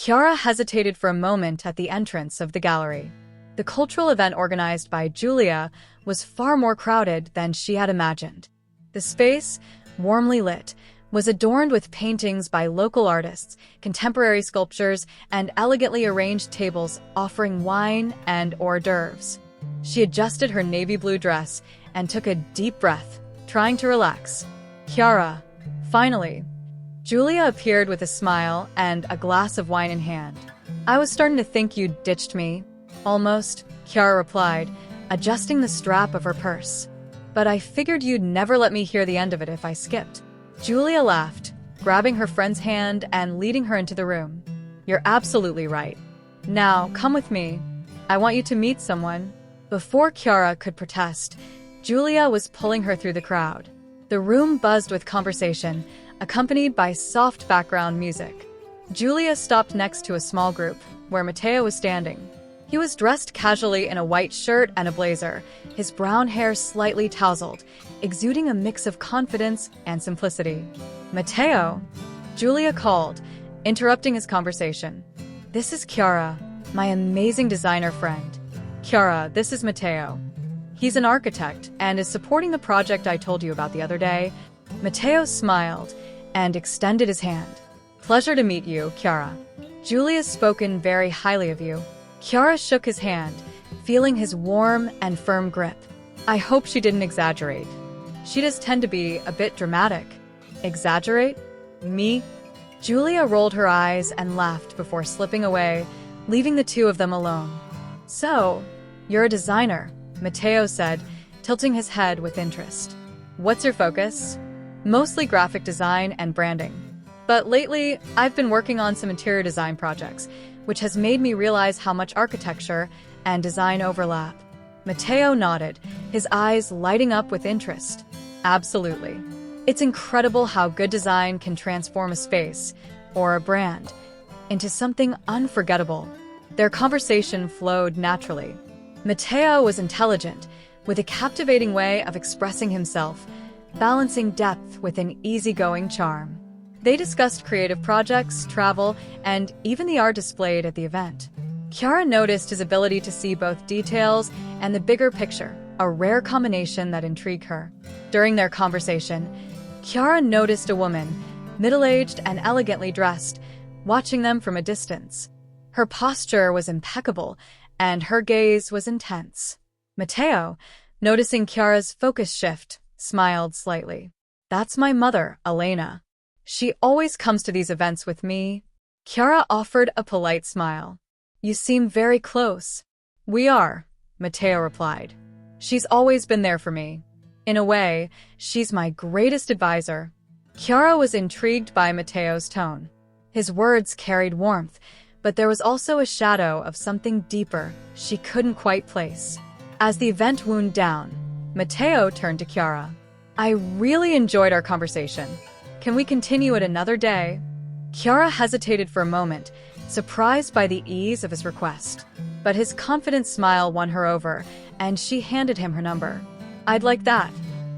Chiara hesitated for a moment at the entrance of the gallery. The cultural event organized by Giulia was far more crowded than she had imagined. The space, warmly lit, was adorned with paintings by local artists, contemporary sculptures, and elegantly arranged tables offering wine and hors d'oeuvres. She adjusted her navy blue dress and took a deep breath, trying to relax. Chiara, finally. Giulia appeared with a smile and a glass of wine in hand. I was starting to think you'd ditched me. Almost, Chiara replied, adjusting the strap of her purse. But I figured you'd never let me hear the end of it if I skipped. Giulia laughed, grabbing her friend's hand and leading her into the room. You're absolutely right. Now, come with me. I want you to meet someone. Before Chiara could protest, Giulia was pulling her through the crowd. The room buzzed with conversation, accompanied by soft background music. Giulia stopped next to a small group, where Matteo was standing. He was dressed casually in a white shirt and a blazer, his brown hair slightly tousled, exuding a mix of confidence and simplicity. Matteo, Giulia called, interrupting his conversation. This is Chiara, my amazing designer friend. Chiara, this is Matteo. He's an architect and is supporting the project I told you about the other day. Matteo smiled and extended his hand. Pleasure to meet you, Chiara. Giulia's spoken very highly of you. Chiara shook his hand, feeling his warm and firm grip. I hope she didn't exaggerate. She does tend to be a bit dramatic. Exaggerate? Me? Giulia rolled her eyes and laughed before slipping away, leaving the two of them alone. So, you're a designer, Matteo said, tilting his head with interest. What's your focus? Mostly graphic design and branding. But lately, I've been working on some interior design projects, which has made me realize how much architecture and design overlap. Matteo nodded, his eyes lighting up with interest. Absolutely. It's incredible how good design can transform a space, or a brand, into something unforgettable. Their conversation flowed naturally. Matteo was intelligent, with a captivating way of expressing himself, balancing depth with an easygoing charm. They discussed creative projects, travel, and even the art displayed at the event. Chiara noticed his ability to see both details and the bigger picture, a rare combination that intrigued her. During their conversation, Chiara noticed a woman, middle-aged and elegantly dressed, watching them from a distance. Her posture was impeccable, and her gaze was intense. Matteo, noticing Chiara's focus shift, smiled slightly. That's my mother, Elena. She always comes to these events with me. Chiara offered a polite smile. You seem very close. We are, Matteo replied. She's always been there for me. In a way, she's my greatest advisor. Chiara was intrigued by Matteo's tone. His words carried warmth, but there was also a shadow of something deeper she couldn't quite place. As the event wound down, Matteo turned to Chiara. I really enjoyed our conversation. Can we continue it another day? Chiara hesitated for a moment, surprised by the ease of his request. But his confident smile won her over, and she handed him her number. I'd like that.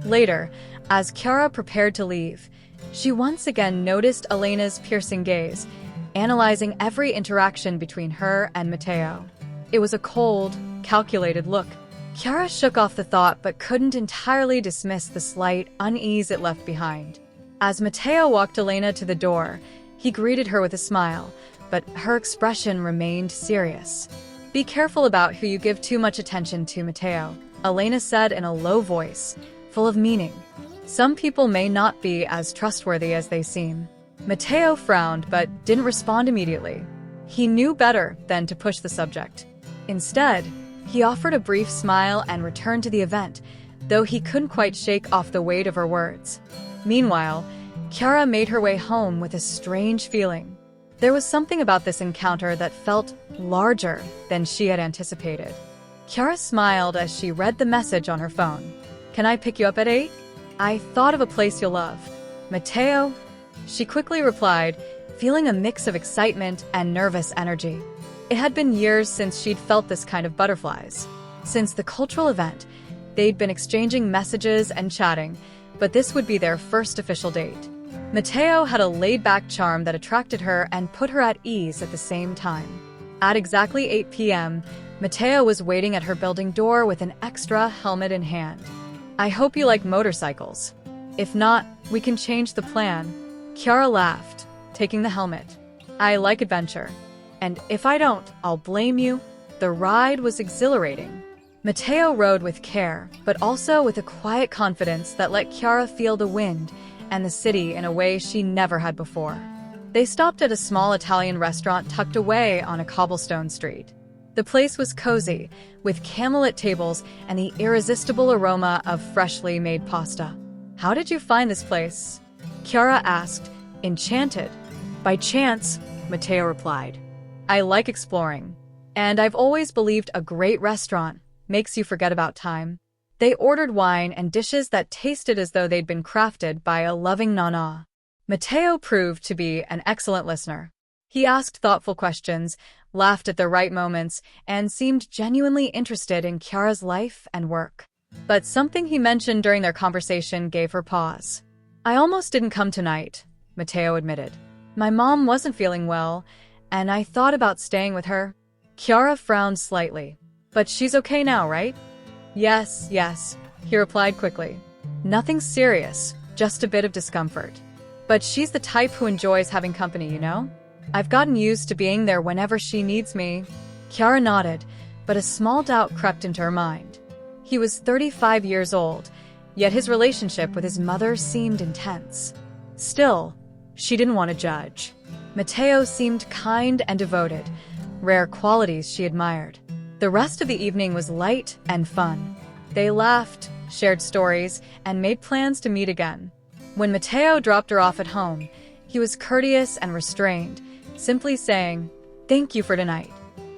Later, as Chiara prepared to leave, she once again noticed Elena's piercing gaze, analyzing every interaction between her and Matteo. It was a cold, calculated look. Chiara shook off the thought but couldn't entirely dismiss the slight unease it left behind. As Matteo walked Elena to the door, he greeted her with a smile, but her expression remained serious. Be careful about who you give too much attention to, Matteo, Elena said in a low voice, full of meaning. Some people may not be as trustworthy as they seem. Matteo frowned but didn't respond immediately. He knew better than to push the subject. Instead, he offered a brief smile and returned to the event, though he couldn't quite shake off the weight of her words. Meanwhile, Chiara made her way home with a strange feeling. There was something about this encounter that felt larger than she had anticipated. Chiara smiled as she read the message on her phone. Can I pick you up at 8? I thought of a place you'll love. Matteo? She quickly replied, feeling a mix of excitement and nervous energy. It had been years since she'd felt this kind of butterflies. Since the cultural event, they'd been exchanging messages and chatting, but this would be their first official date. Matteo had a laid-back charm that attracted her and put her at ease at the same time. At exactly 8 p.m., Matteo was waiting at her building door with an extra helmet in hand. "I hope you like motorcycles. If not, we can change the plan." Chiara laughed, taking the helmet. "I like adventure. And if I don't, I'll blame you." The ride was exhilarating. Matteo rode with care, but also with a quiet confidence that let Chiara feel the wind and the city in a way she never had before. They stopped at a small Italian restaurant tucked away on a cobblestone street. The place was cozy, with candlelit tables and the irresistible aroma of freshly made pasta. "How did you find this place?" Chiara asked, enchanted. "By chance," Matteo replied. "I like exploring. And I've always believed a great restaurant makes you forget about time." They ordered wine and dishes that tasted as though they'd been crafted by a loving nonna. Matteo proved to be an excellent listener. He asked thoughtful questions, laughed at the right moments, and seemed genuinely interested in Chiara's life and work. But something he mentioned during their conversation gave her pause. "I almost didn't come tonight," Matteo admitted. "My mom wasn't feeling well, and I thought about staying with her." Chiara frowned slightly. "But she's okay now, right?" Yes, he replied quickly. "Nothing serious, just a bit of discomfort. But she's the type who enjoys having company, you know? I've gotten used to being there whenever she needs me." Chiara nodded, but a small doubt crept into her mind. He was 35 years old, yet his relationship with his mother seemed intense. Still, she didn't want to judge. Matteo seemed kind and devoted, rare qualities she admired. The rest of the evening was light and fun. They laughed, shared stories, and made plans to meet again. When Matteo dropped her off at home, he was courteous and restrained, simply saying, "Thank you for tonight."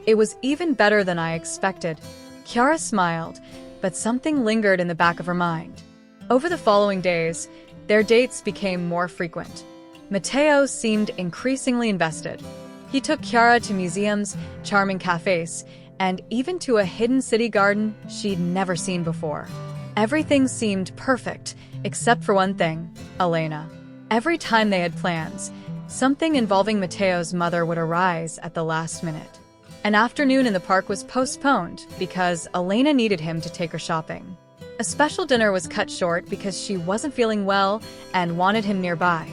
It was even better than I expected. Chiara smiled, but something lingered in the back of her mind. Over the following days, their dates became more frequent. Matteo seemed increasingly invested. He took Chiara to museums, charming cafes, and even to a hidden city garden she'd never seen before. Everything seemed perfect, except for one thing, Elena. Every time they had plans, something involving Matteo's mother would arise at the last minute. An afternoon in the park was postponed because Elena needed him to take her shopping. A special dinner was cut short because she wasn't feeling well and wanted him nearby.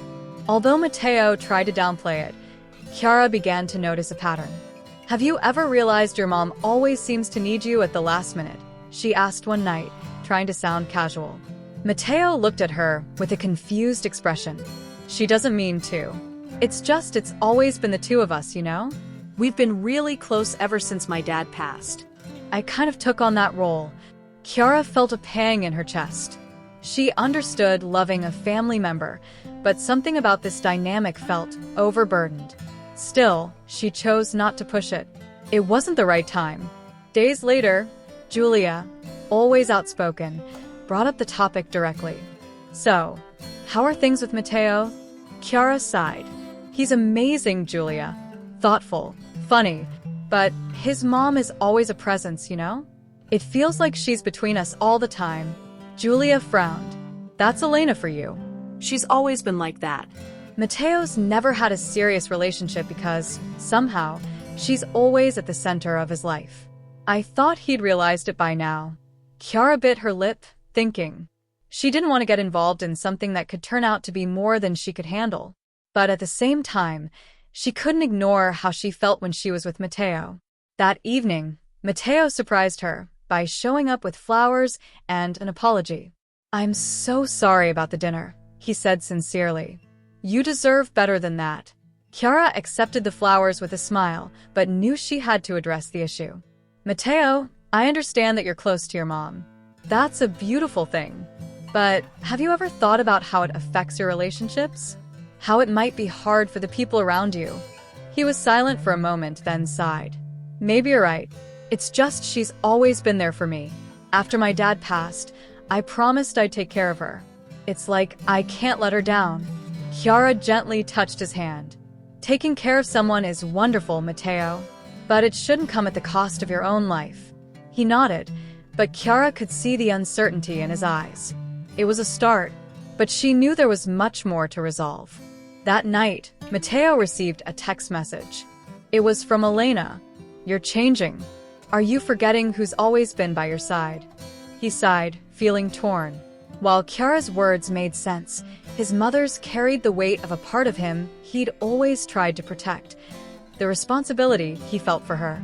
Although Matteo tried to downplay it, Chiara began to notice a pattern. "Have you ever realized your mom always seems to need you at the last minute?" she asked one night, trying to sound casual. Matteo looked at her with a confused expression. "She doesn't mean to. It's always been the two of us, you know? We've been really close ever since my dad passed. I kind of took on that role." Chiara felt a pang in her chest. She understood loving a family member, but something about this dynamic felt overburdened. Still, she chose not to push it. It wasn't the right time. Days later, Julia, always outspoken, brought up the topic directly. "So, how are things with Matteo?" Chiara sighed. "He's amazing, Julia. Thoughtful, funny, but his mom is always a presence, you know? It feels like she's between us all the time." Julia frowned. "That's Elena for you. She's always been like that." Matteo's never had a serious relationship because, somehow, she's always at the center of his life. I thought he'd realized it by now. Chiara bit her lip, thinking. She didn't want to get involved in something that could turn out to be more than she could handle. But at the same time, she couldn't ignore how she felt when she was with Matteo. That evening, Matteo surprised her by showing up with flowers and an apology. "I'm so sorry about the dinner," he said sincerely. "You deserve better than that." Chiara accepted the flowers with a smile, but knew she had to address the issue. "Matteo, I understand that you're close to your mom. That's a beautiful thing. But have you ever thought about how it affects your relationships? How it might be hard for the people around you?" He was silent for a moment, then sighed. "Maybe you're right. It's just she's always been there for me. After my dad passed, I promised I'd take care of her. It's like I can't let her down." Chiara gently touched his hand. "Taking care of someone is wonderful, Matteo, but it shouldn't come at the cost of your own life." He nodded, but Chiara could see the uncertainty in his eyes. It was a start. but she knew there was much more to resolve. That night, Matteo received a text message. It was from Elena. "You're changing. Are you forgetting who's always been by your side?" He sighed, feeling torn. While Chiara's words made sense, his mother's carried the weight of a part of him he'd always tried to protect, the responsibility he felt for her.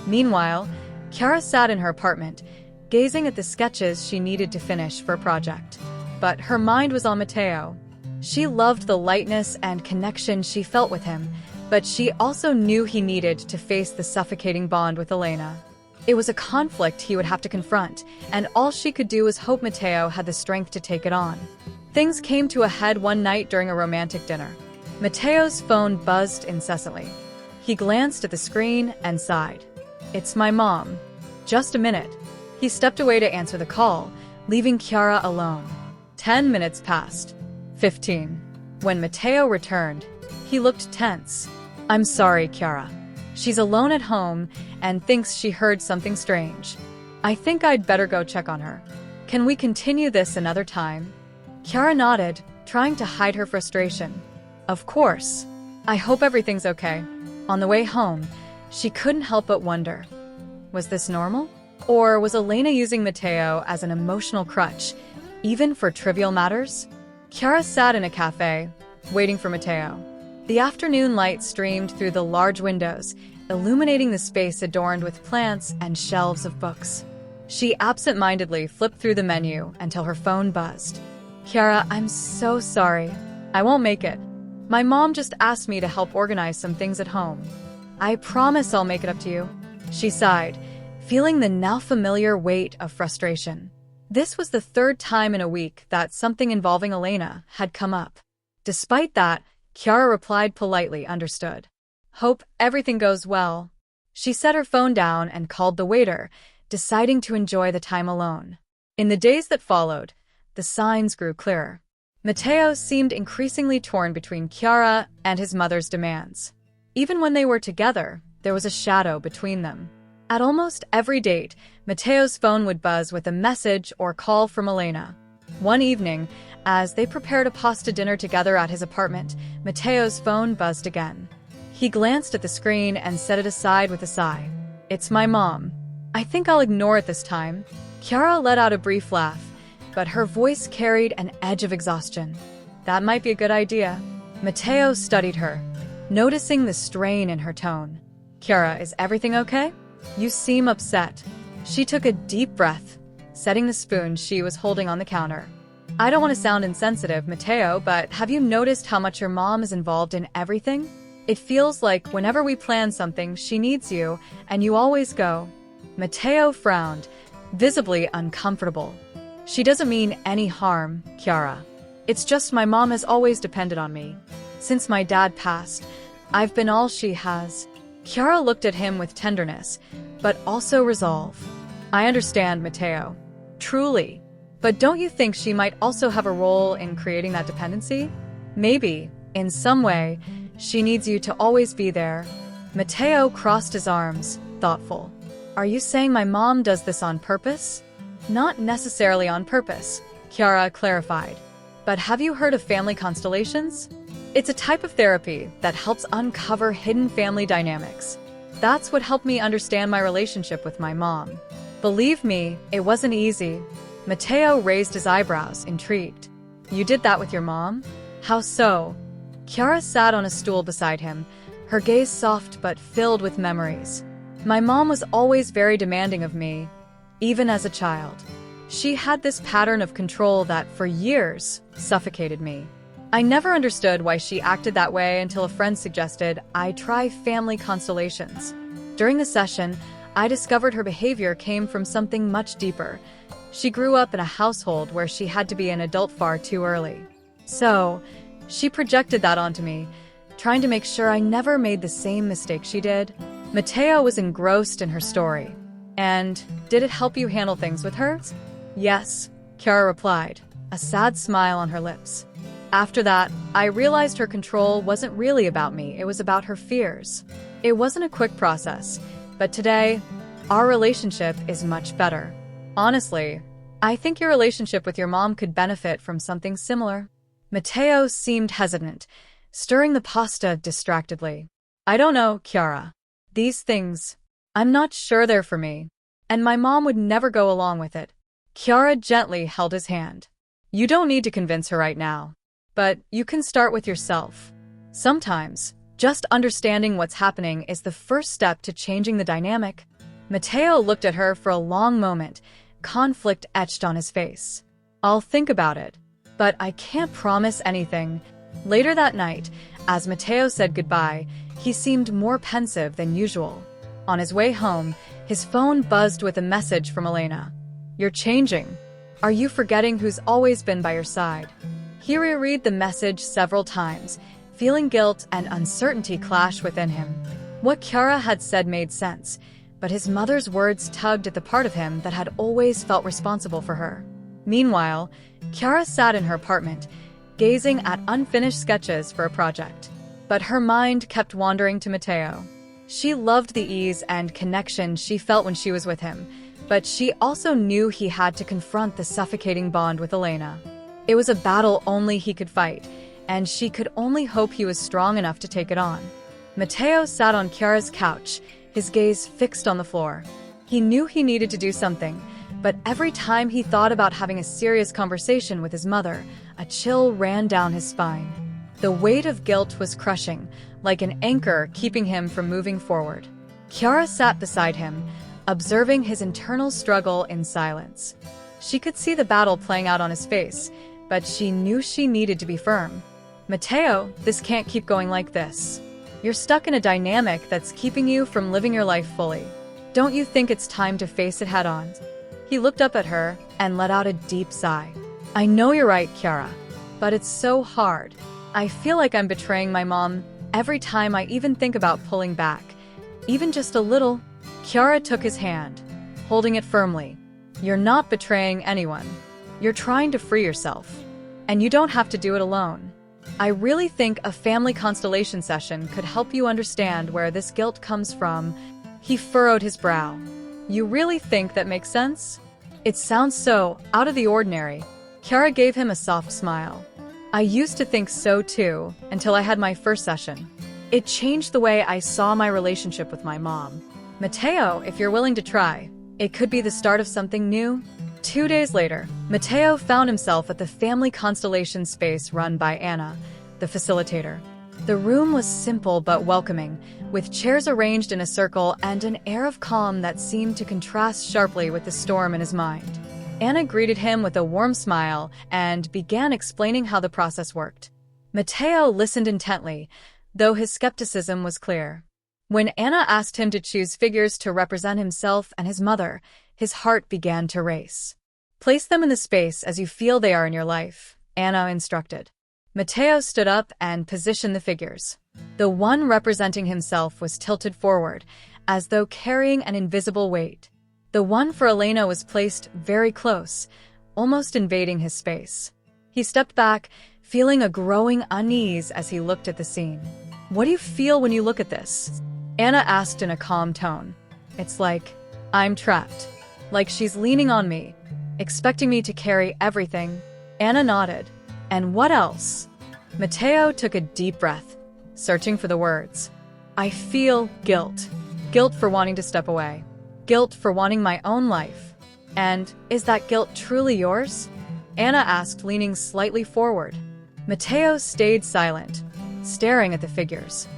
Meanwhile, Chiara sat in her apartment, gazing at the sketches she needed to finish for a project. But her mind was on Matteo. She loved the lightness and connection she felt with him, but she also knew he needed to face the suffocating bond with Elena. It was a conflict he would have to confront, and all she could do was hope Matteo had the strength to take it on. Things came to a head one night during a romantic dinner. Matteo's phone buzzed incessantly. He glanced at the screen and sighed. "It's my mom. Just a minute." He stepped away to answer the call, leaving Chiara alone. 10 minutes passed. 15. When Matteo returned, he looked tense. "I'm sorry, Chiara. She's alone at home and thinks she heard something strange. I think I'd better go check on her. Can we continue this another time?" Chiara nodded, trying to hide her frustration. "Of course. I hope everything's okay." On the way home, she couldn't help but wonder, was this normal? Or was Elena using Matteo as an emotional crutch, even for trivial matters? Chiara sat in a cafe, waiting for Matteo. The afternoon light streamed through the large windows, illuminating the space adorned with plants and shelves of books. She absent-mindedly flipped through the menu until her phone buzzed. "Chiara, I'm so sorry. I won't make it. My mom just asked me to help organize some things at home. I promise I'll make it up to you." She sighed, feeling the now familiar weight of frustration. This was the third time in a week that something involving Elena had come up. Despite that, Chiara replied politely, "Understood. Hope everything goes well." She set her phone down and called the waiter, deciding to enjoy the time alone. In the days that followed, the signs grew clearer. Matteo seemed increasingly torn between Chiara and his mother's demands. Even when they were together, there was a shadow between them. At almost every date, Matteo's phone would buzz with a message or call from Elena. One evening, as they prepared a pasta dinner together at his apartment, Matteo's phone buzzed again. He glanced at the screen and set it aside with a sigh. "It's my mom. I think I'll ignore it this time." Chiara let out a brief laugh, but her voice carried an edge of exhaustion. "That might be a good idea." Matteo studied her, noticing the strain in her tone. "Chiara, is everything okay? You seem upset." She took a deep breath, setting the spoon she was holding on the counter. "I don't want to sound insensitive, Matteo, but have you noticed how much your mom is involved in everything? It feels like whenever we plan something, she needs you, and you always go." Matteo frowned, visibly uncomfortable. "She doesn't mean any harm, Chiara. It's just my mom has always depended on me. Since my dad passed, I've been all she has." Chiara looked at him with tenderness, but also resolve. "I understand, Matteo. Truly. But don't you think she might also have a role in creating that dependency? Maybe, in some way, she needs you to always be there." Matteo crossed his arms, thoughtful. "Are you saying my mom does this on purpose?" "Not necessarily on purpose," Chiara clarified. "But have you heard of family constellations? It's a type of therapy that helps uncover hidden family dynamics. That's what helped me understand my relationship with my mom. Believe me, it wasn't easy." Matteo raised his eyebrows, intrigued. "You did that with your mom? How so?" Chiara sat on a stool beside him, her gaze soft but filled with memories. "My mom was always very demanding of me, even as a child. She had this pattern of control that, for years, suffocated me. I never understood why she acted that way until a friend suggested I try family constellations. During the session, I discovered her behavior came from something much deeper. She grew up in a household where she had to be an adult far too early. So, she projected that onto me, trying to make sure I never made the same mistake she did." Matteo was engrossed in her story. "And did it help you handle things with her?" "Yes," Chiara replied, a sad smile on her lips. "After that, I realized her control wasn't really about me, it was about her fears. It wasn't a quick process, but today, our relationship is much better. Honestly, I think your relationship with your mom could benefit from something similar. Matteo seemed hesitant, stirring the pasta distractedly. I don't know, Chiara. These things, I'm not sure they're for me. And my mom would never go along with it. Chiara gently held his hand. You don't need to convince her right now. But you can start with yourself. Sometimes, just understanding what's happening is the first step to changing the dynamic. Matteo looked at her for a long moment, conflict etched on his face. I'll think about it. But I can't promise anything. Later that night, as Matteo said goodbye, he seemed more pensive than usual. On his way home, his phone buzzed with a message from Elena. You're changing. Are you forgetting who's always been by your side? He reread the message several times, feeling guilt and uncertainty clash within him. What Chiara had said made sense, but his mother's words tugged at the part of him that had always felt responsible for her. Meanwhile, Chiara sat in her apartment, gazing at unfinished sketches for a project. But her mind kept wandering to Matteo. She loved the ease and connection she felt when she was with him, but she also knew he had to confront the suffocating bond with Elena. It was a battle only he could fight, and she could only hope he was strong enough to take it on. Matteo sat on Chiara's couch, his gaze fixed on the floor. He knew he needed to do something, but every time he thought about having a serious conversation with his mother, a chill ran down his spine. The weight of guilt was crushing, like an anchor keeping him from moving forward. Chiara sat beside him, observing his internal struggle in silence. She could see the battle playing out on his face, but she knew she needed to be firm. Matteo, this can't keep going like this. You're stuck in a dynamic that's keeping you from living your life fully. Don't you think it's time to face it head-on? He looked up at her and let out a deep sigh. I know you're right, Chiara, but it's so hard. I feel like I'm betraying my mom every time I even think about pulling back. Even just a little. Chiara took his hand, holding it firmly. You're not betraying anyone. You're trying to free yourself. And you don't have to do it alone. I really think a family constellation session could help you understand where this guilt comes from. He furrowed his brow. You really think that makes sense? It sounds so out of the ordinary. Chiara gave him a soft smile. I used to think so too, until I had my first session. It changed the way I saw my relationship with my mom. Matteo, if you're willing to try, it could be the start of something new. 2 days later, Matteo found himself at the family constellation space run by Anna, the facilitator. The room was simple but welcoming, with chairs arranged in a circle and an air of calm that seemed to contrast sharply with the storm in his mind. Anna greeted him with a warm smile and began explaining how the process worked. Matteo listened intently, though his skepticism was clear. When Anna asked him to choose figures to represent himself and his mother, his heart began to race. Place them in the space as you feel they are in your life, Anna instructed. Matteo stood up and positioned the figures. The one representing himself was tilted forward, as though carrying an invisible weight. The one for Elena was placed very close, almost invading his space. He stepped back, feeling a growing unease as he looked at the scene. What do you feel when you look at this? Anna asked in a calm tone. It's like I'm trapped. Like she's leaning on me, expecting me to carry everything. Anna nodded. And what else? Matteo took a deep breath, searching for the words. I feel guilt. Guilt for wanting to step away. Guilt for wanting my own life. And is that guilt truly yours? Anna asked, leaning slightly forward. Matteo stayed silent, staring at the figures.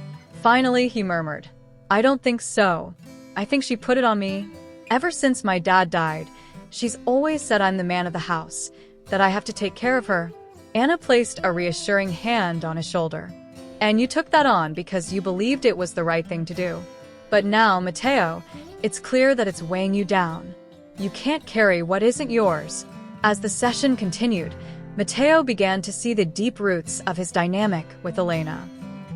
Finally, he murmured, I don't think so. I think she put it on me. Ever since my dad died, she's always said I'm the man of the house, that I have to take care of her. Anna placed a reassuring hand on his shoulder. And you took that on because you believed it was the right thing to do. But now, Matteo, it's clear that it's weighing you down. You can't carry what isn't yours. As the session continued, Matteo began to see the deep roots of his dynamic with Elena.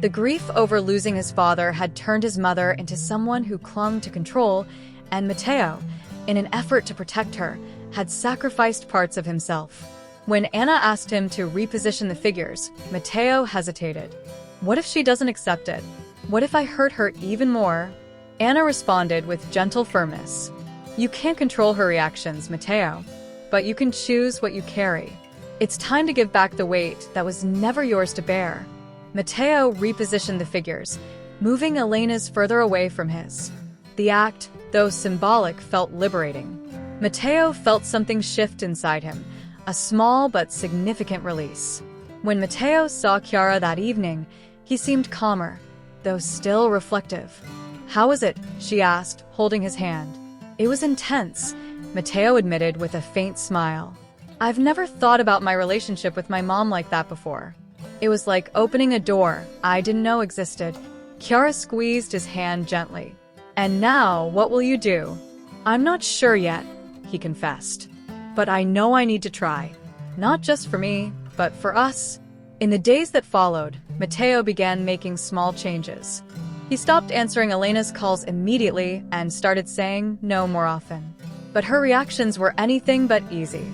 The grief over losing his father had turned his mother into someone who clung to control, and Matteo, in an effort to protect her, had sacrificed parts of himself. When Anna asked him to reposition the figures, Matteo hesitated. What if she doesn't accept it? What if I hurt her even more? Anna responded with gentle firmness. You can't control her reactions, Matteo. but you can choose what you carry. It's time to give back the weight that was never yours to bear. Matteo repositioned the figures, moving Elena's further away from his. The act, though symbolic, felt liberating. Matteo felt something shift inside him, a small but significant release. When Matteo saw Chiara that evening, he seemed calmer, though still reflective. "How was it?" she asked, holding his hand. "It was intense," Matteo admitted with a faint smile. "I've never thought about my relationship with my mom like that before. It was like opening a door I didn't know existed." Chiara squeezed his hand gently. "And now, what will you do?" "I'm not sure yet," he confessed. "But I know I need to try. Not just for me, but for us." In the days that followed, Matteo began making small changes. He stopped answering Elena's calls immediately and started saying no more often. But her reactions were anything but easy.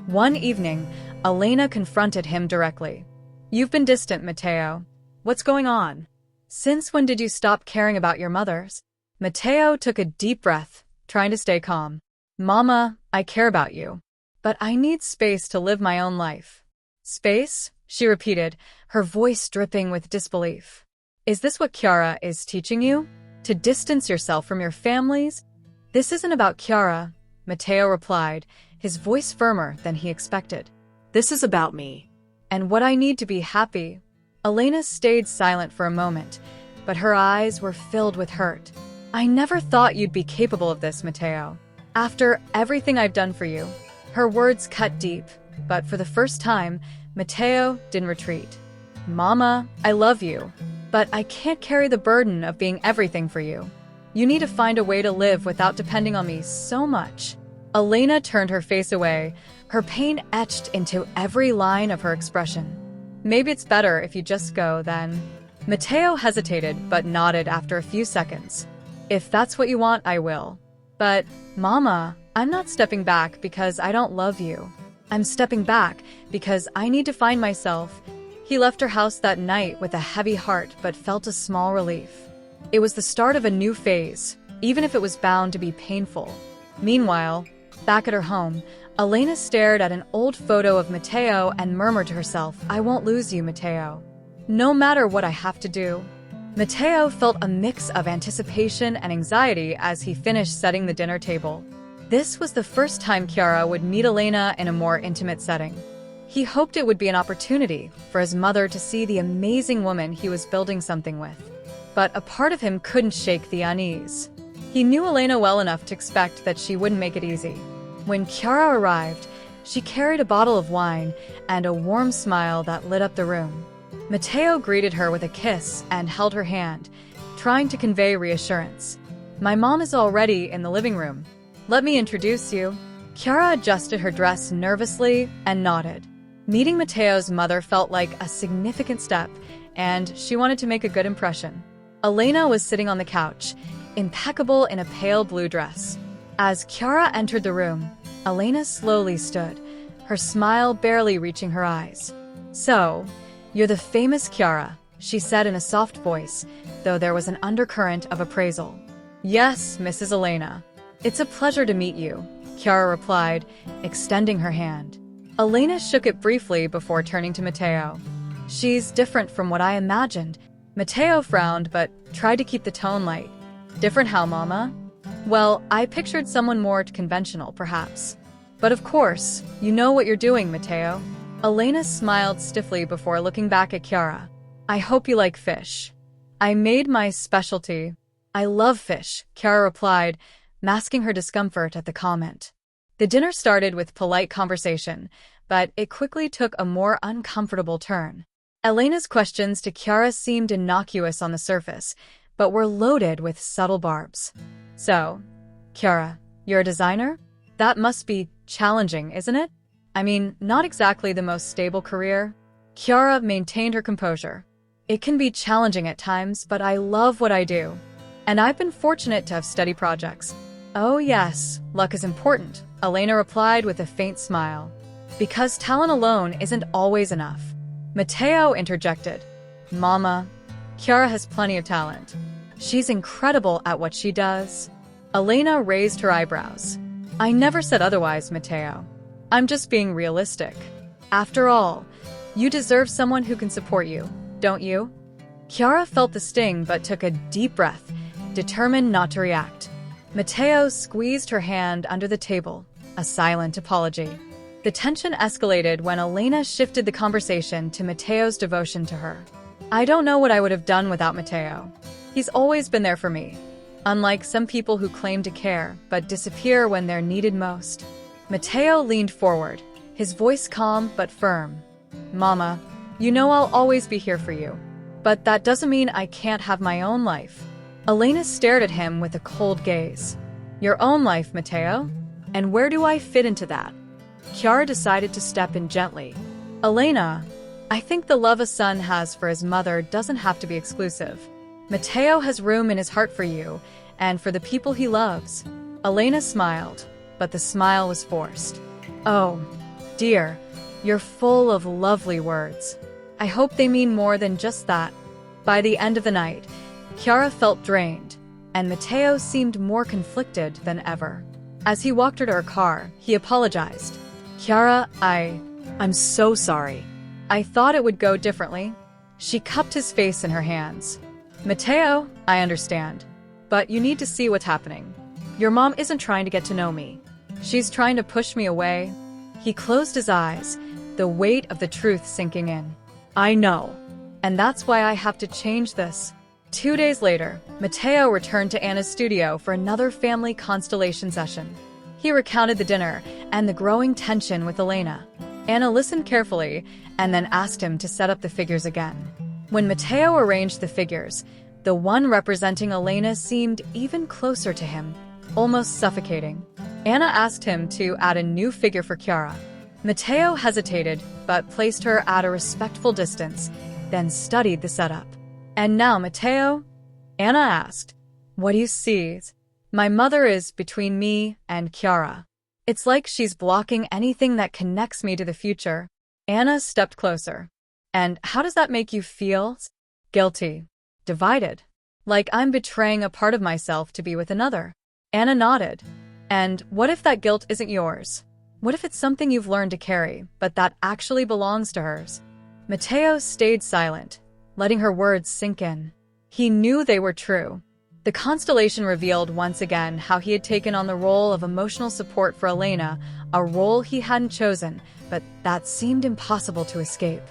One evening, Elena confronted him directly. "You've been distant, Matteo. What's going on? Since when did you stop caring about your mothers?" Matteo took a deep breath, trying to stay calm. "Mama, I care about you. But I need space to live my own life." "Space?" she repeated, her voice dripping with disbelief. "Is this what Chiara is teaching you? To distance yourself from your families?" "This isn't about Chiara," Matteo replied, his voice firmer than he expected. "This is about me. And what I need to be happy." Elena stayed silent for a moment, but her eyes were filled with hurt. "I never thought you'd be capable of this, Matteo. After everything I've done for you." Her words cut deep, but for the first time, Matteo didn't retreat. "Mama, I love you, but I can't carry the burden of being everything for you. You need to find a way to live without depending on me so much." Elena turned her face away, her pain etched into every line of her expression. "Maybe it's better if you just go, then." Matteo hesitated but nodded after a few seconds. "If that's what you want, I will. But, Mama, I'm not stepping back because I don't love you. I'm stepping back because I need to find myself." He left her house that night with a heavy heart but felt a small relief. It was the start of a new phase, even if it was bound to be painful. Meanwhile, back at her home, Elena stared at an old photo of Matteo and murmured to herself, "I won't lose you, Matteo. No matter what I have to do." Matteo felt a mix of anticipation and anxiety as he finished setting the dinner table. This was the first time Chiara would meet Elena in a more intimate setting. He hoped it would be an opportunity for his mother to see the amazing woman he was building something with. But a part of him couldn't shake the unease. He knew Elena well enough to expect that she wouldn't make it easy. When Chiara arrived, she carried a bottle of wine and a warm smile that lit up the room. Matteo greeted her with a kiss and held her hand, trying to convey reassurance. "My mom is already in the living room. Let me introduce you." Chiara adjusted her dress nervously and nodded. Meeting Matteo's mother felt like a significant step, and she wanted to make a good impression. Elena was sitting on the couch, impeccable in a pale blue dress. As Chiara entered the room, Elena slowly stood, her smile barely reaching her eyes. "So, you're the famous Chiara," she said in a soft voice, though there was an undercurrent of appraisal. "Yes, Mrs. Elena. It's a pleasure to meet you," Chiara replied, extending her hand. Elena shook it briefly before turning to Matteo. "She's different from what I imagined." Matteo frowned but tried to keep the tone light. "Different how, Mama?" "Well, I pictured someone more conventional, perhaps. But of course, you know what you're doing, Matteo." Elena smiled stiffly before looking back at Chiara. "I hope you like fish." "I made my specialty." "I love fish," Chiara replied, masking her discomfort at the comment. The dinner started with polite conversation, but it quickly took a more uncomfortable turn. Elena's questions to Chiara seemed innocuous on the surface, but were loaded with subtle barbs. "So, Chiara, you're a designer? That must be challenging, isn't it? I mean, not exactly the most stable career." Chiara maintained her composure. "It can be challenging at times, but I love what I do. And I've been fortunate to have steady projects." "Oh yes, luck is important," Elena replied with a faint smile. "Because talent alone isn't always enough." Matteo interjected. "Mama, Chiara has plenty of talent. She's incredible at what she does." Elena raised her eyebrows. "I never said otherwise, Matteo. I'm just being realistic. After all, you deserve someone who can support you, don't you? Chiara felt the sting but took a deep breath, determined not to react. Matteo squeezed her hand under the table, a silent apology. The tension escalated when Elena shifted the conversation to Matteo's devotion to her. I don't know what I would have done without Matteo. He's always been there for me, unlike some people who claim to care but disappear when they're needed most. Matteo leaned forward, his voice calm but firm. Mama, you know I'll always be here for you. But that doesn't mean I can't have my own life. Elena stared at him with a cold gaze. Your own life, Matteo? And where do I fit into that? Chiara decided to step in gently. Elena, I think the love a son has for his mother doesn't have to be exclusive. Matteo has room in his heart for you and for the people he loves. Elena smiled, but the smile was forced. Oh, dear, you're full of lovely words. I hope they mean more than just that. By the end of the night, Chiara felt drained, and Matteo seemed more conflicted than ever. As he walked her to her car, he apologized. Chiara, I'm so sorry. I thought it would go differently. She cupped his face in her hands. Matteo, I understand. But you need to see what's happening. Your mom isn't trying to get to know me. She's trying to push me away. He closed his eyes, the weight of the truth sinking in. I know. And that's why I have to change this. 2 days later, Matteo returned to Anna's studio for another family constellation session. He recounted the dinner and the growing tension with Elena. Anna listened carefully and then asked him to set up the figures again. When Matteo arranged the figures, the one representing Elena seemed even closer to him, almost suffocating. Anna asked him to add a new figure for Chiara. Matteo hesitated but placed her at a respectful distance, then studied the setup. And now, Matteo? Anna asked. What do you see? My mother is between me and Chiara. It's like she's blocking anything that connects me to the future. Anna stepped closer. And how does that make you feel? Guilty. Divided. Like I'm betraying a part of myself to be with another. Anna nodded. And what if that guilt isn't yours? What if it's something you've learned to carry, but that actually belongs to hers? Matteo stayed silent, letting her words sink in. He knew they were true. The constellation revealed once again how he had taken on the role of emotional support for Elena, a role he hadn't chosen, but that seemed impossible to escape.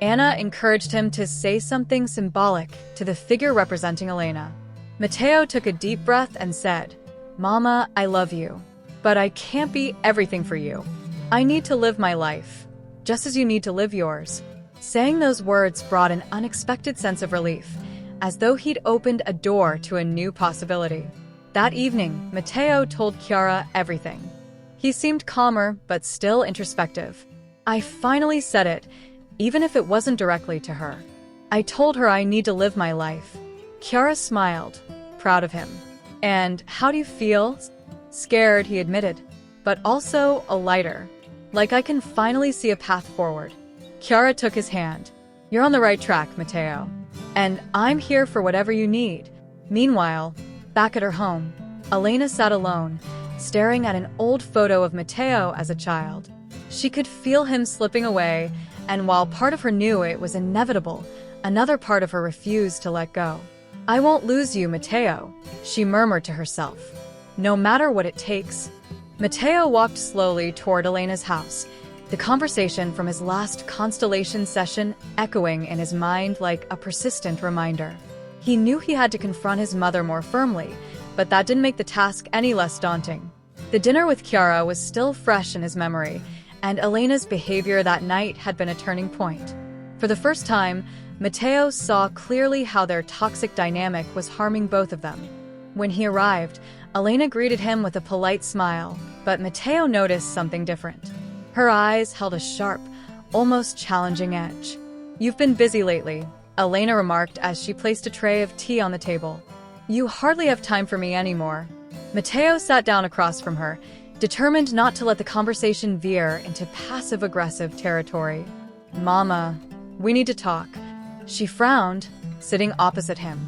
Anna encouraged him to say something symbolic to the figure representing Elena. Matteo took a deep breath and said, Mama, I love you, but I can't be everything for you. I need to live my life, just as you need to live yours. Saying those words brought an unexpected sense of relief, as though he'd opened a door to a new possibility. That evening, Matteo told Chiara everything. He seemed calmer, but still introspective. I finally said it, even if it wasn't directly to her. I told her I need to live my life. Chiara smiled, proud of him. And how do you feel? Scared, he admitted, but also a lighter. Like I can finally see a path forward. Chiara took his hand. You're on the right track, Matteo. And I'm here for whatever you need. Meanwhile, back at her home, Elena sat alone, staring at an old photo of Matteo as a child. She could feel him slipping away, and while part of her knew it was inevitable, another part of her refused to let go. I won't lose you, Matteo, she murmured to herself. No matter what it takes. Matteo walked slowly toward Elena's house, the conversation from his last constellation session echoing in his mind like a persistent reminder. He knew he had to confront his mother more firmly, but that didn't make the task any less daunting. The dinner with Chiara was still fresh in his memory, and Elena's behavior that night had been a turning point. For the first time, Matteo saw clearly how their toxic dynamic was harming both of them. When he arrived, Elena greeted him with a polite smile, but Matteo noticed something different. Her eyes held a sharp, almost challenging edge. You've been busy lately, Elena remarked as she placed a tray of tea on the table. You hardly have time for me anymore. Matteo sat down across from her, determined not to let the conversation veer into passive-aggressive territory. Mama, we need to talk. She frowned, sitting opposite him.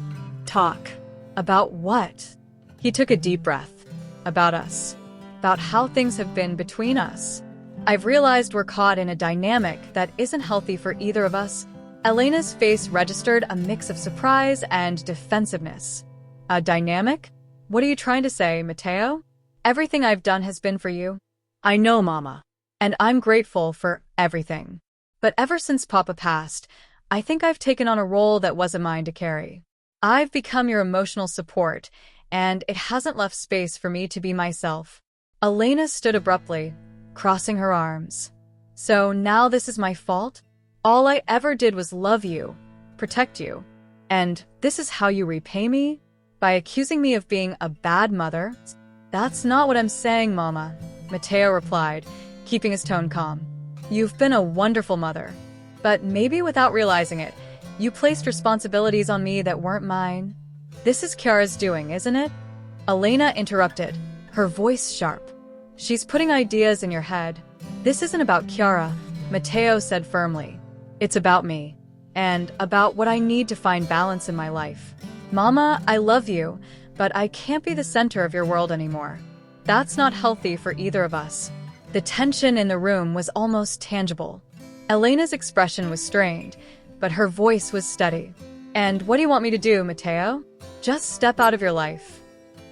Talk. About what? He took a deep breath. About us. About how things have been between us. I've realized we're caught in a dynamic that isn't healthy for either of us. Elena's face registered a mix of surprise and defensiveness. A dynamic? What are you trying to say, Matteo? Everything I've done has been for you. I know, Mama. And I'm grateful for everything. But ever since Papa passed, I think I've taken on a role that wasn't mine to carry. I've become your emotional support, and it hasn't left space for me to be myself. Elena stood abruptly, crossing her arms. So now this is my fault? All I ever did was love you, protect you. And this is how you repay me? By accusing me of being a bad mother? That's not what I'm saying, Mama, Matteo replied, keeping his tone calm. You've been a wonderful mother. But maybe without realizing it, you placed responsibilities on me that weren't mine. This is Chiara's doing, isn't it? Elena interrupted, her voice sharp. She's putting ideas in your head. This isn't about Chiara, Matteo said firmly. It's about me, and about what I need to find balance in my life. Mama, I love you, but I can't be the center of your world anymore. That's not healthy for either of us. The tension in the room was almost tangible. Elena's expression was strained, but her voice was steady. And what do you want me to do, Matteo? Just step out of your life.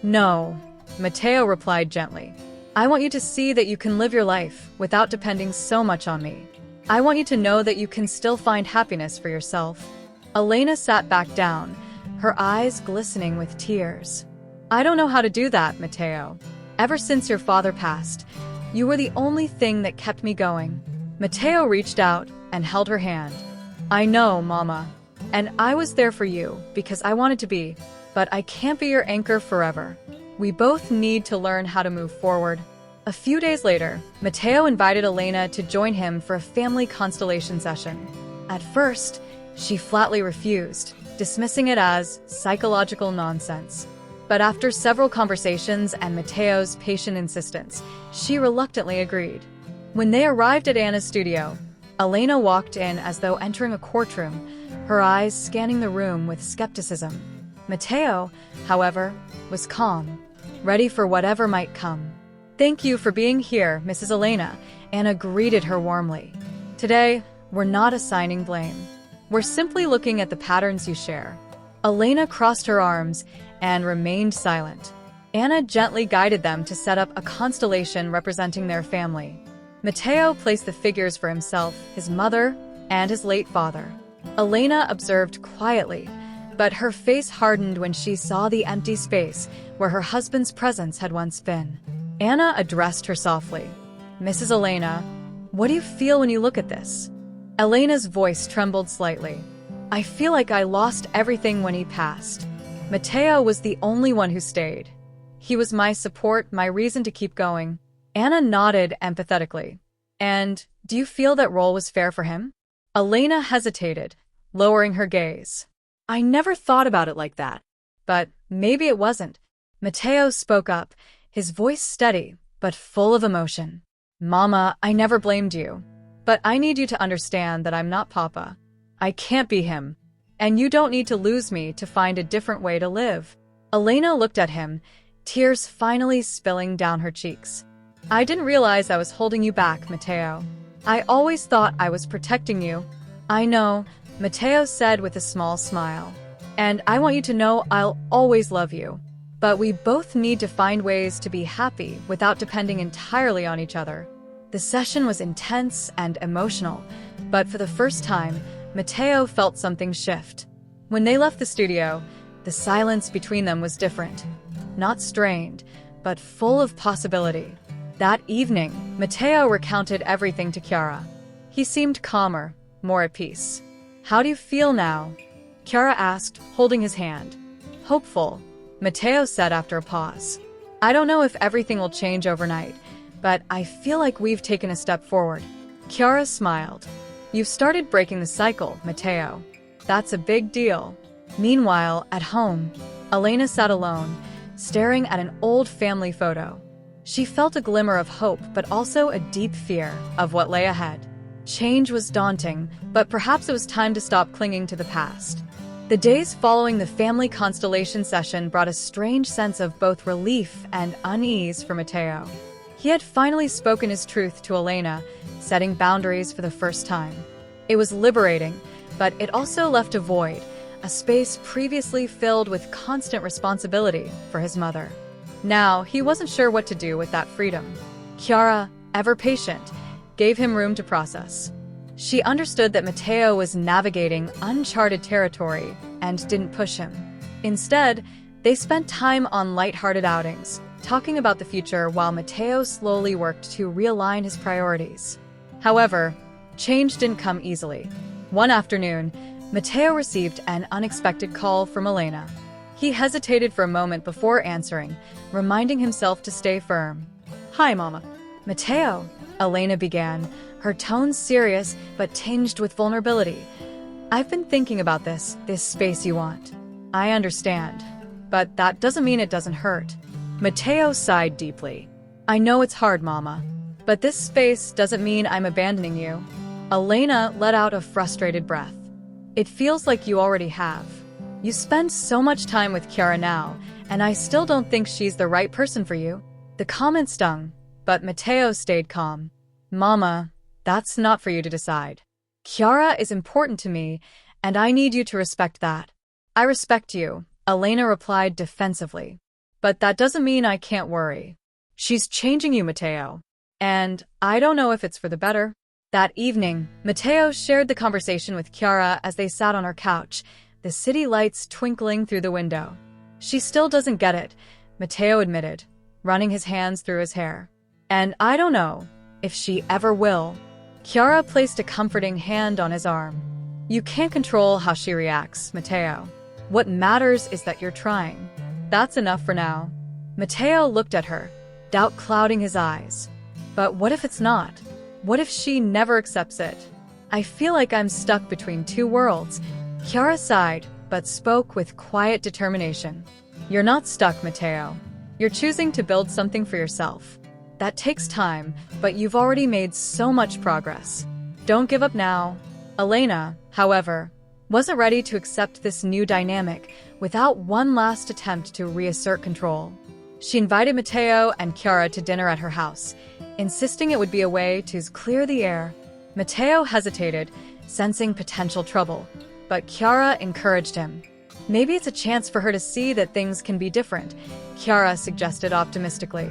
No, Matteo replied gently. I want you to see that you can live your life without depending so much on me. I want you to know that you can still find happiness for yourself. Elena sat back down, her eyes glistening with tears. I don't know how to do that, Matteo. Ever since your father passed, you were the only thing that kept me going. Matteo reached out and held her hand. I know, Mama. And I was there for you because I wanted to be, but I can't be your anchor forever. We both need to learn how to move forward. A few days later, Matteo invited Elena to join him for a family constellation session. At first, she flatly refused, dismissing it as psychological nonsense. But after several conversations and Matteo's patient insistence, she reluctantly agreed. When they arrived at Anna's studio, Elena walked in as though entering a courtroom, her eyes scanning the room with skepticism. Matteo, however, was calm, ready for whatever might come. Thank you for being here, Mrs. Elena, Anna greeted her warmly. Today, we're not assigning blame. We're simply looking at the patterns you share. Elena crossed her arms and remained silent. Anna gently guided them to set up a constellation representing their family. Matteo placed the figures for himself, his mother, and his late father. Elena observed quietly, but her face hardened when she saw the empty space where her husband's presence had once been. Anna addressed her softly. Mrs. Elena, what do you feel when you look at this? Elena's voice trembled slightly. I feel like I lost everything when he passed. Matteo was the only one who stayed. He was my support, my reason to keep going. Anna nodded empathetically. And do you feel that role was fair for him? Elena hesitated, lowering her gaze. I never thought about it like that. But maybe it wasn't. Matteo spoke up, his voice steady, but full of emotion. Mama, I never blamed you. But I need you to understand that I'm not Papa. I can't be him. And you don't need to lose me to find a different way to live. Elena looked at him, tears finally spilling down her cheeks. I didn't realize I was holding you back, Matteo. I always thought I was protecting you. I know, Matteo said with a small smile. And I want you to know I'll always love you. But we both need to find ways to be happy without depending entirely on each other. The session was intense and emotional, but for the first time, Matteo felt something shift. When they left the studio, the silence between them was different. Not strained, but full of possibility. That evening, Matteo recounted everything to Chiara. He seemed calmer, more at peace. How do you feel now? Chiara asked, holding his hand. Hopeful, Matteo said after a pause. I don't know if everything will change overnight, but I feel like we've taken a step forward. Chiara smiled. You've started breaking the cycle, Matteo. That's a big deal. Meanwhile, at home, Elena sat alone, staring at an old family photo. She felt a glimmer of hope, but also a deep fear of what lay ahead. Change was daunting, but perhaps it was time to stop clinging to the past. The days following the family constellation session brought a strange sense of both relief and unease for Matteo. He had finally spoken his truth to Elena, setting boundaries for the first time. It was liberating, but it also left a void, a space previously filled with constant responsibility for his mother. Now, he wasn't sure what to do with that freedom. Chiara, ever patient, gave him room to process. She understood that Matteo was navigating uncharted territory and didn't push him. Instead, they spent time on lighthearted outings, talking about the future while Matteo slowly worked to realign his priorities. However, change didn't come easily. One afternoon, Matteo received an unexpected call from Elena. He hesitated for a moment before answering, reminding himself to stay firm. "Hi, Mama." "Matteo," Elena began, her tone serious but tinged with vulnerability. "I've been thinking about this space you want. I understand, but that doesn't mean it doesn't hurt." Matteo sighed deeply. "I know it's hard, Mama, but this space doesn't mean I'm abandoning you." Elena let out a frustrated breath. "It feels like you already have. You spend so much time with Chiara now, and I still don't think she's the right person for you." The comment stung, but Matteo stayed calm. "Mama, that's not for you to decide. Chiara is important to me, and I need you to respect that." "I respect you," Elena replied defensively. "But that doesn't mean I can't worry. She's changing you, Matteo. And I don't know if it's for the better." That evening, Matteo shared the conversation with Chiara as they sat on her couch, the city lights twinkling through the window. "She still doesn't get it," Matteo admitted, running his hands through his hair. "And I don't know if she ever will." Chiara placed a comforting hand on his arm. "You can't control how she reacts, Matteo. What matters is that you're trying. That's enough for now." Matteo looked at her, doubt clouding his eyes. "But what if it's not? What if she never accepts it? I feel like I'm stuck between two worlds." Chiara sighed, but spoke with quiet determination. "You're not stuck, Matteo. You're choosing to build something for yourself. That takes time, but you've already made so much progress. Don't give up now." Elena, however, wasn't ready to accept this new dynamic without one last attempt to reassert control. She invited Matteo and Chiara to dinner at her house, insisting it would be a way to clear the air. Matteo hesitated, sensing potential trouble, but Chiara encouraged him. "Maybe it's a chance for her to see that things can be different," Chiara suggested optimistically.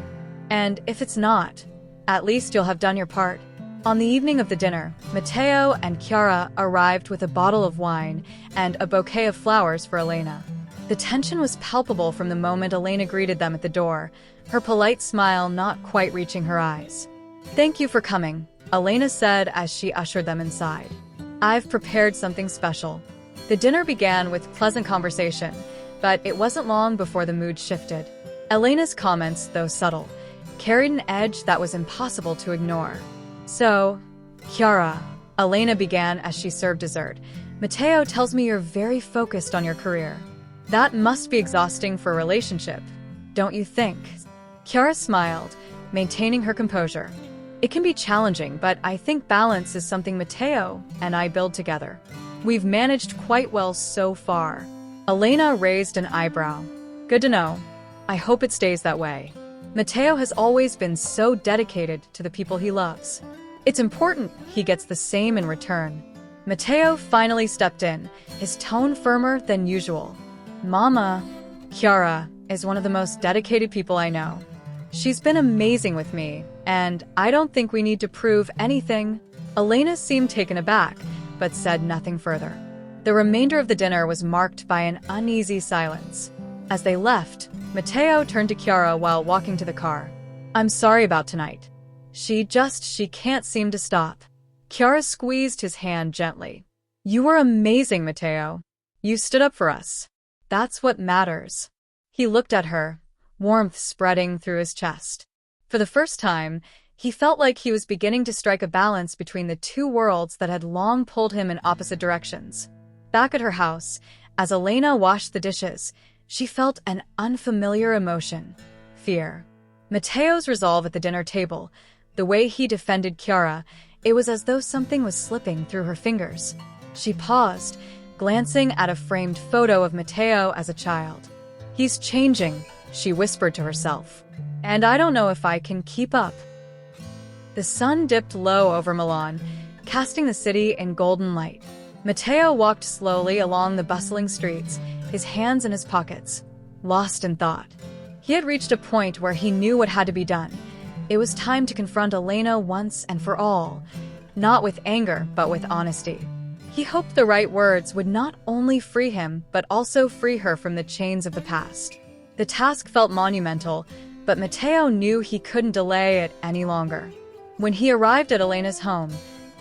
"And if it's not, at least you'll have done your part." On the evening of the dinner, Matteo and Chiara arrived with a bottle of wine and a bouquet of flowers for Elena. The tension was palpable from the moment Elena greeted them at the door, her polite smile not quite reaching her eyes. "Thank you for coming," Elena said as she ushered them inside. "I've prepared something special." The dinner began with pleasant conversation, but it wasn't long before the mood shifted. Elena's comments, though subtle, carried an edge that was impossible to ignore. "So, Chiara," Elena began as she served dessert, "Matteo tells me you're very focused on your career. That must be exhausting for a relationship, don't you think?" Chiara smiled, maintaining her composure. "It can be challenging, but I think balance is something Matteo and I build together. We've managed quite well so far." Elena raised an eyebrow. "Good to know. I hope it stays that way. Matteo has always been so dedicated to the people he loves. It's important he gets the same in return." Matteo finally stepped in, his tone firmer than usual. "Mama, Chiara is one of the most dedicated people I know. She's been amazing with me, and I don't think we need to prove anything." Elena seemed taken aback, but said nothing further. The remainder of the dinner was marked by an uneasy silence. As they left, Matteo turned to Chiara while walking to the car. "I'm sorry about tonight. She can't seem to stop." Chiara squeezed his hand gently. "You were amazing, Matteo. You stood up for us. That's what matters." He looked at her, warmth spreading through his chest. For the first time, he felt like he was beginning to strike a balance between the two worlds that had long pulled him in opposite directions. Back at her house, as Elena washed the dishes, she felt an unfamiliar emotion: fear. Matteo's resolve at the dinner table, the way he defended Chiara, it was as though something was slipping through her fingers. She paused, glancing at a framed photo of Matteo as a child. "He's changing," she whispered to herself. and I don't know if I can keep up. The sun dipped low over Milan, casting the city in golden light. Matteo walked slowly along the bustling streets, his hands in his pockets, lost in thought. He had reached a point where he knew what had to be done. It was time to confront Elena once and for all, not with anger, but with honesty. He hoped the right words would not only free him, but also free her from the chains of the past. The task felt monumental, but Matteo knew he couldn't delay it any longer. When he arrived at Elena's home,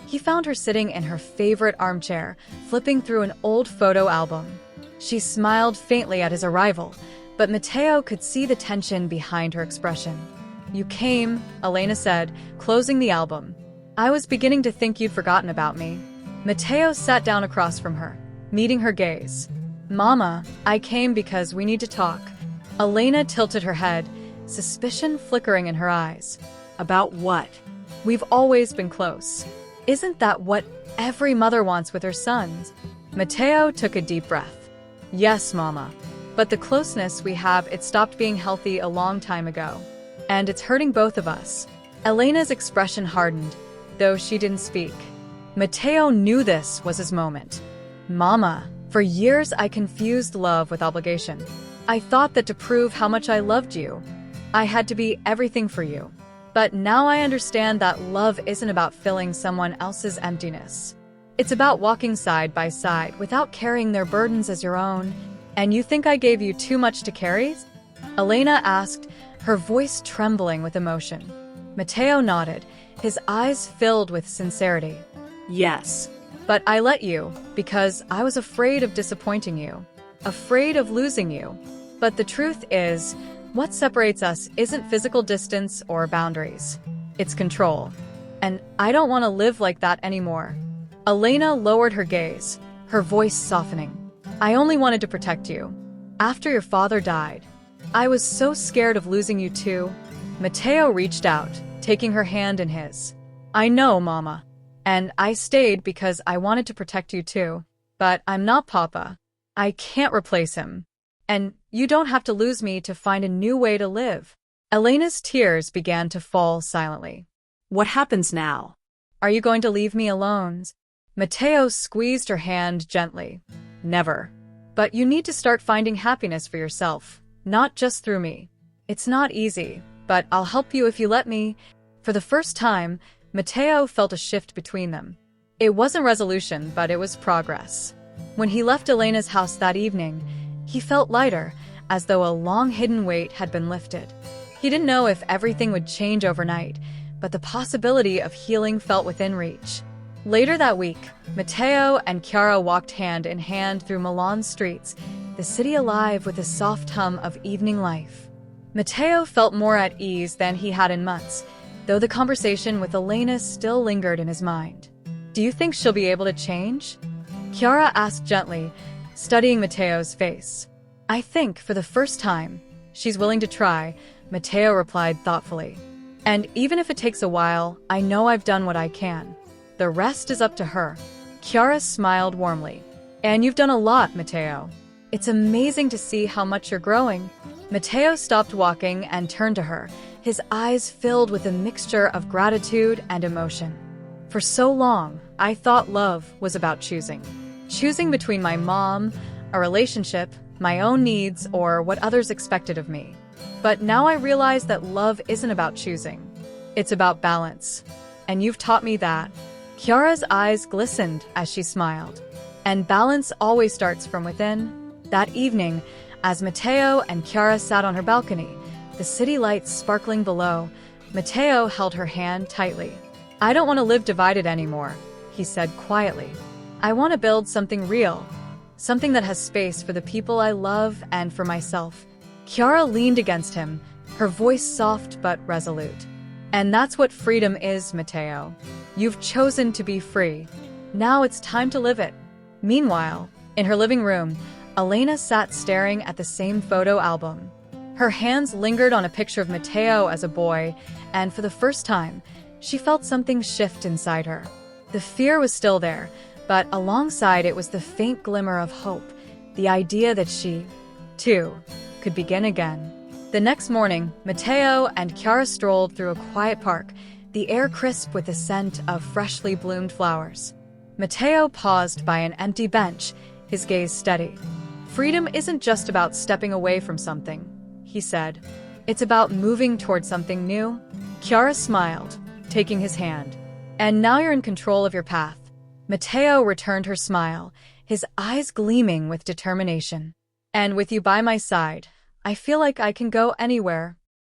he found her sitting in her favorite armchair, flipping through an old photo album. She smiled faintly at his arrival, but Matteo could see the tension behind her expression. "You came," Elena said, closing the album. "I was beginning to think you'd forgotten about me." Matteo sat down across from her, meeting her gaze. "Mama, I came because we need to talk." Elena tilted her head, suspicion flickering in her eyes. "About what?" "We've always been close. Isn't that what every mother wants with her sons?" Matteo took a deep breath. "Yes, Mama. But the closeness we have, it stopped being healthy a long time ago. And it's hurting both of us." Elena's expression hardened, though she didn't speak. Matteo knew this was his moment. "Mama, for years I confused love with obligation. I thought that to prove how much I loved you, I had to be everything for you. But now I understand that love isn't about filling someone else's emptiness. It's about walking side by side without carrying their burdens as your own. And you think I gave you too much to carry?" Elena asked, her voice trembling with emotion. Matteo nodded, his eyes filled with sincerity. "Yes. But I let you, because I was afraid of disappointing you, afraid of losing you. But the truth is, what separates us isn't physical distance or boundaries. It's control. And I don't want to live like that anymore." Elena lowered her gaze, her voice softening. "I only wanted to protect you. After your father died, I was so scared of losing you too." Matteo reached out, taking her hand in his. "I know, Mama. And I stayed because I wanted to protect you too. But I'm not Papa. I can't replace him. And you don't have to lose me to find a new way to live." Elena's tears began to fall silently. "What happens now? Are you going to leave me alone?" Matteo squeezed her hand gently. "Never. But you need to start finding happiness for yourself, not just through me. It's not easy, but I'll help you if you let me." For the first time, Matteo felt a shift between them. It wasn't resolution, but it was progress. When he left Elena's house that evening, he felt lighter, as though a long-hidden weight had been lifted. He didn't know if everything would change overnight, but the possibility of healing felt within reach. Later that week, Matteo and Chiara walked hand in hand through Milan's streets, the city alive with the soft hum of evening life. Matteo felt more at ease than he had in months, though the conversation with Elena still lingered in his mind. "Do you think she'll be able to change?" Chiara asked gently, studying Matteo's face. "I think, for the first time, she's willing to try," Matteo replied thoughtfully. "And even if it takes a while, I know I've done what I can. The rest is up to her." Chiara smiled warmly. "And you've done a lot, Matteo. It's amazing to see how much you're growing." Matteo stopped walking and turned to her, his eyes filled with a mixture of gratitude and emotion. "For so long, I thought love was about choosing. Choosing between my mom, a relationship, my own needs, or what others expected of me. But now I realize that love isn't about choosing. It's about balance. And you've taught me that." Chiara's eyes glistened as she smiled. "And balance always starts from within." That evening, as Matteo and Chiara sat on her balcony, the city lights sparkling below, Matteo held her hand tightly. "I don't want to live divided anymore," he said quietly. "I want to build something real, something that has space for the people I love and for myself." Chiara leaned against him, her voice soft but resolute. "And that's what freedom is, Matteo. You've chosen to be free. Now it's time to live it." Meanwhile, in her living room, Elena sat staring at the same photo album. Her hands lingered on a picture of Matteo as a boy, and for the first time, she felt something shift inside her. The fear was still there, but alongside it was the faint glimmer of hope, the idea that she, too, could begin again. The next morning, Matteo and Chiara strolled through a quiet park, the air crisp with the scent of freshly bloomed flowers. Matteo paused by an empty bench, his gaze steady. "Freedom isn't just about stepping away from something," he said. "It's about moving toward something new." Chiara smiled, taking his hand. "And now you're in control of your path." Matteo returned her smile, his eyes gleaming with determination. "And with you by my side, I feel like I can go anywhere."